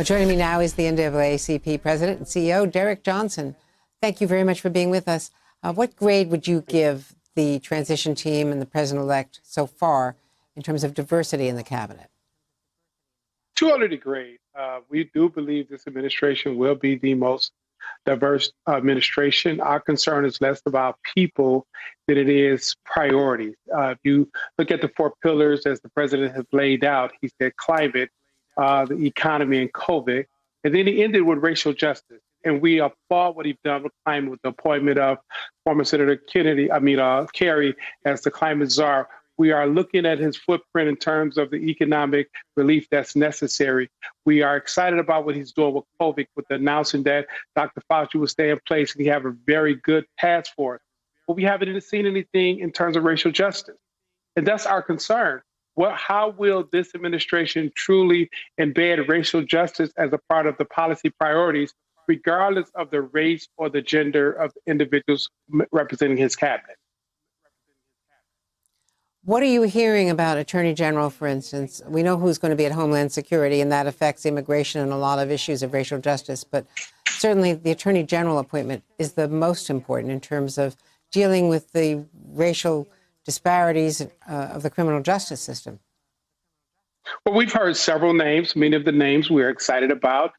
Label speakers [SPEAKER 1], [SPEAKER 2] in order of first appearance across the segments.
[SPEAKER 1] Well, joining me now is the NAACP President and CEO, Derrick Johnson. Thank you very much for being with us. What grade would you give the transition team and the president-elect so far in terms of diversity in the cabinet?
[SPEAKER 2] Too early to grade. We do believe this administration will be the most diverse administration. Our concern is less about people than it is priorities. If you look at the four pillars as the president has laid out, he said climate, the economy, and COVID. And then he ended with racial justice. And we applaud what he's done with climate, with the appointment of former Senator Kerry as the climate czar. We are looking at his footprint in terms of the economic relief that's necessary. We are excited about what he's doing with COVID, with announcing that Dr. Fauci will stay in place and he have a very good task force. But we haven't seen anything in terms of racial justice. And that's our concern. How will this administration truly embed racial justice as a part of the policy priorities, regardless of the race or the gender of the individuals representing his cabinet?
[SPEAKER 1] What are you hearing about Attorney General, for instance? We know who's going to be at Homeland Security, and that affects immigration and a lot of issues of racial justice. But certainly the Attorney General appointment is the most important in terms of dealing with the racial disparities of the criminal justice system.
[SPEAKER 2] Well, we've heard several names. Many of the names we're excited about.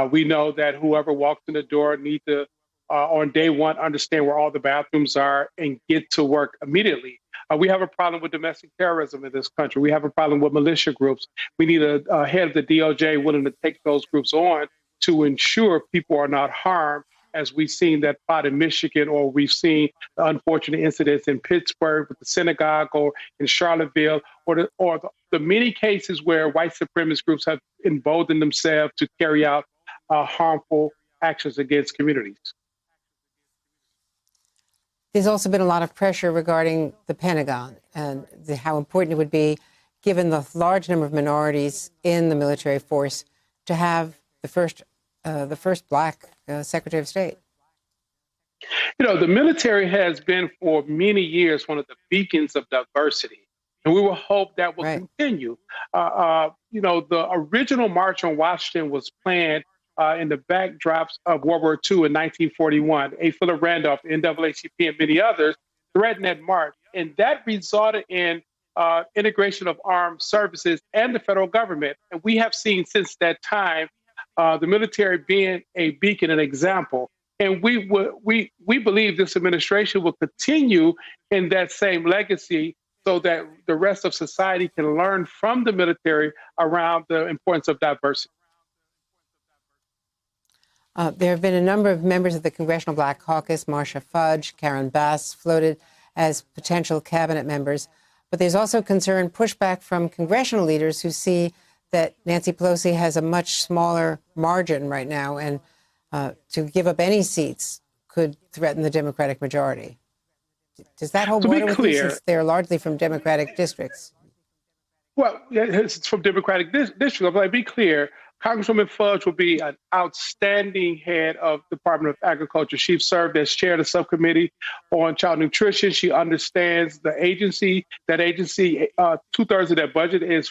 [SPEAKER 2] We know that whoever walks in the door needs to, on day one, understand where all the bathrooms are and get to work immediately. We have a problem with domestic terrorism in this country. We have a problem with militia groups. We need a head of the DOJ willing to take those groups on to ensure people are not harmed, as we've seen that plot in Michigan, or we've seen the unfortunate incidents in Pittsburgh with the synagogue, or in Charlottesville, or the many cases where white supremacist groups have emboldened themselves to carry out harmful actions against communities.
[SPEAKER 1] There's also been a lot of pressure regarding the Pentagon and how important it would be, given the large number of minorities in the military force, to have the first Black Secretary of State.
[SPEAKER 2] You know, the military has been for many years one of the beacons of diversity, and we will hope that will continue. You know, the original March on Washington was planned in the backdrops of World War II in 1941. A. Philip Randolph, NAACP, and many others threatened that march, and that resulted in integration of armed services and the federal government. And we have seen since that time the military being a beacon, an example. And we believe this administration will continue in that same legacy, so that the rest of society can learn from the military around the importance of diversity.
[SPEAKER 1] There have been a number of members of the Congressional Black Caucus, Marcia Fudge, Karen Bass, floated as potential cabinet members. But there's also concern, pushback from congressional leaders who see that Nancy Pelosi has a much smaller margin right now, and to give up any seats could threaten the Democratic majority. Does that hold water with you, since they're largely from Democratic districts?
[SPEAKER 2] Well, it's from Democratic districts. But be clear, Congresswoman Fudge will be an outstanding head of the Department of Agriculture. She served as chair of the subcommittee on child nutrition. She understands the agency. That agency, 2/3 of that budget is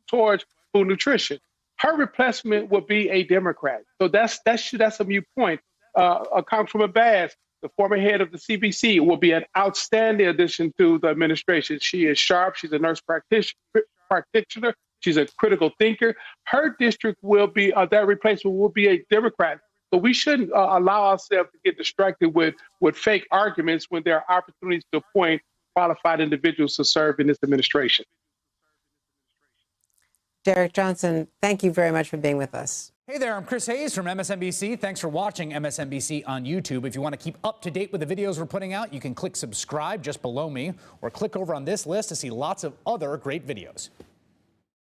[SPEAKER 2] towards food nutrition. Her replacement will be a Democrat. So that's a moot point. Congresswoman Bass, the former head of the CBC, will be an outstanding addition to the administration. She is sharp. She's a nurse practitioner. She's a critical thinker. Her district will be, that replacement will be a Democrat. So we shouldn't allow ourselves to get distracted with fake arguments when there are opportunities to appoint qualified individuals to serve in this administration.
[SPEAKER 1] Derrick Johnson, thank you very much for being with us.
[SPEAKER 3] Hey there, I'm Chris Hayes from MSNBC. Thanks for watching MSNBC on YouTube. If you want to keep up to date with the videos we're putting out, you can click subscribe just below me, or click over on this list to see lots of other great videos.